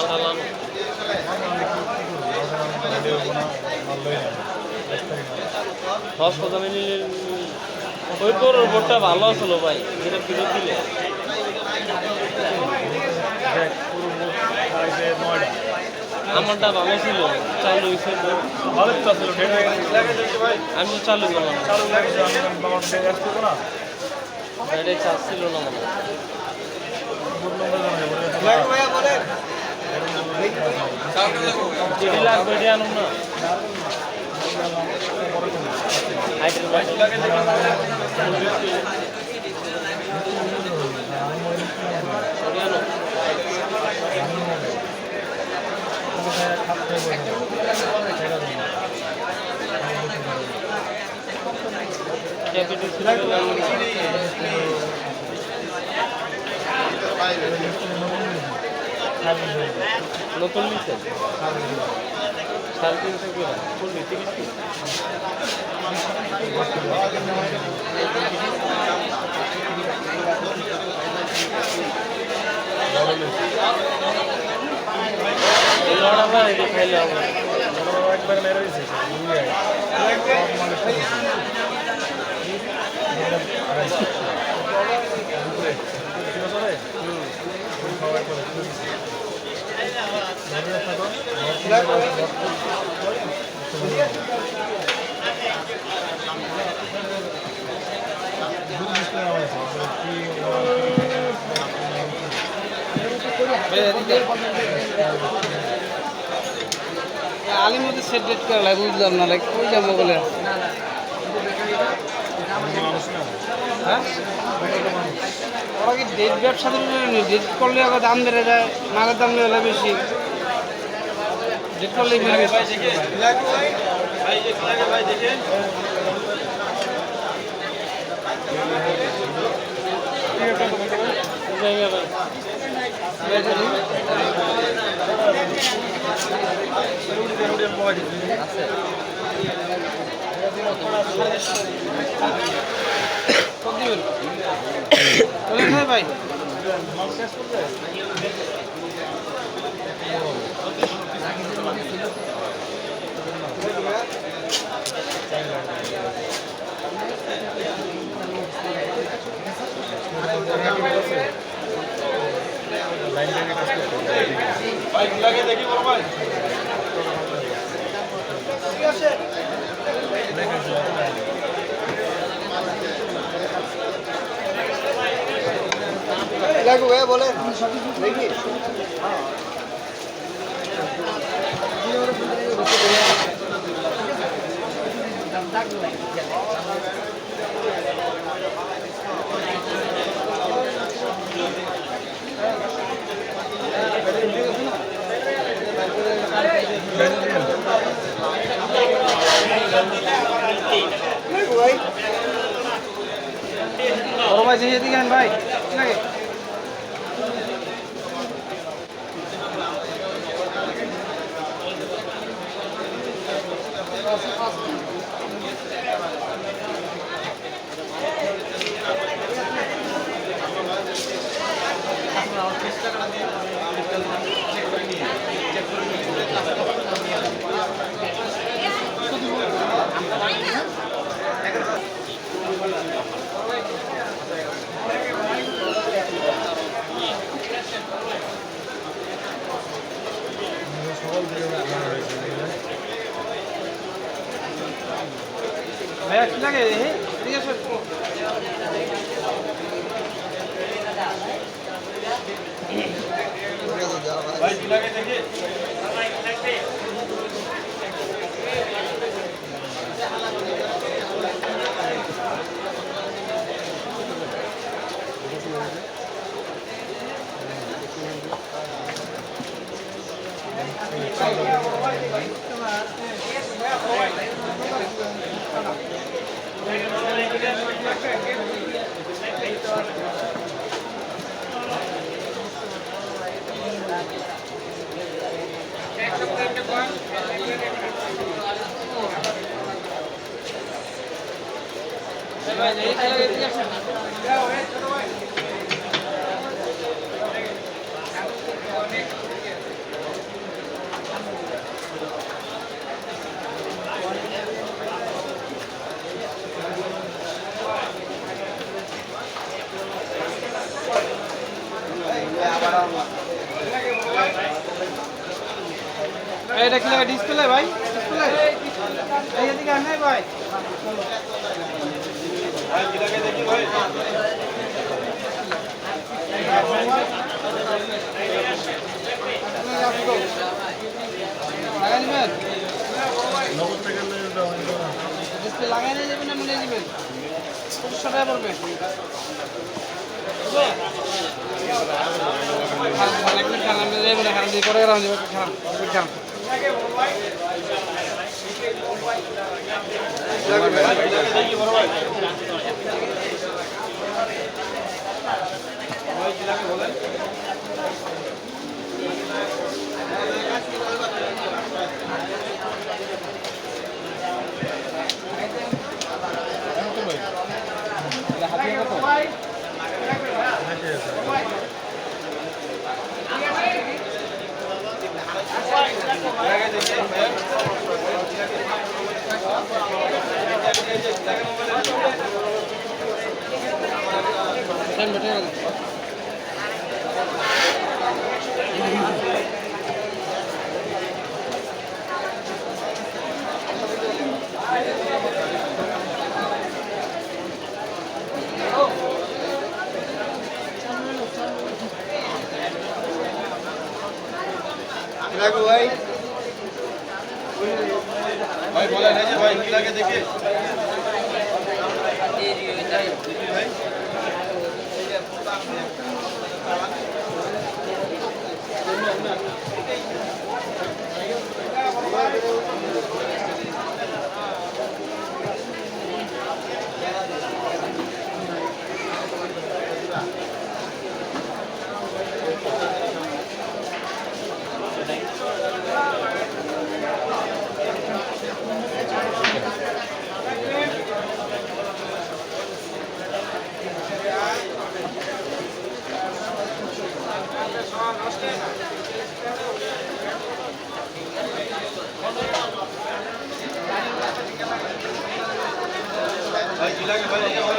চালানো হাসপাতালে নিলে ওই তোর বোর্ডটা ভালো আসলো ভাই, যেটা ফিরত দিলে আমারটা ভালো ছিল, চালু হয়েছে আমি তো চালু করলাম, গাড়ি চার্জ ছিল না মনে যেটি লাগবে এটি আনুন না। নতুন নিচ্ছে 350 করে ফুল নিতে কিছু খাইলে একবার মেরে দিচ্ছে আলির মধ্যে সেট ডেট করা লাগে, বুঝলাম না, লাইক কই যাবো বলে। হ্যাঁ ওরা কি ডেট ব্যবসা ডেট করলে আবার দাম বেড়ে যায়, মালের দাম বেড়ে বেশি, ডেট করলে ভাই দেখি বলো ভাই বলে দেখি বড় ভাই যেদিকে গেলেন ভাই ঠিক আছে ভাইয়া কি লাগে ঠিক আছে ভাই কি লাগে দেখি এটা কি লাগে ডিসপ্লে ভাই? ডিসপ্লে এই দিকে আনে ভাই। ভাই কি লাগে দেখি ভাই। লাগাই নেবেন? ডিসপ্লে লাগাই নিয়ে যাবেন না নিয়ে যাবেন? 500 টাকা পড়বে। ভাই ভাই বলেন এই যে ভাই কি লাগে দেখি ভাই কি লাগে ভাই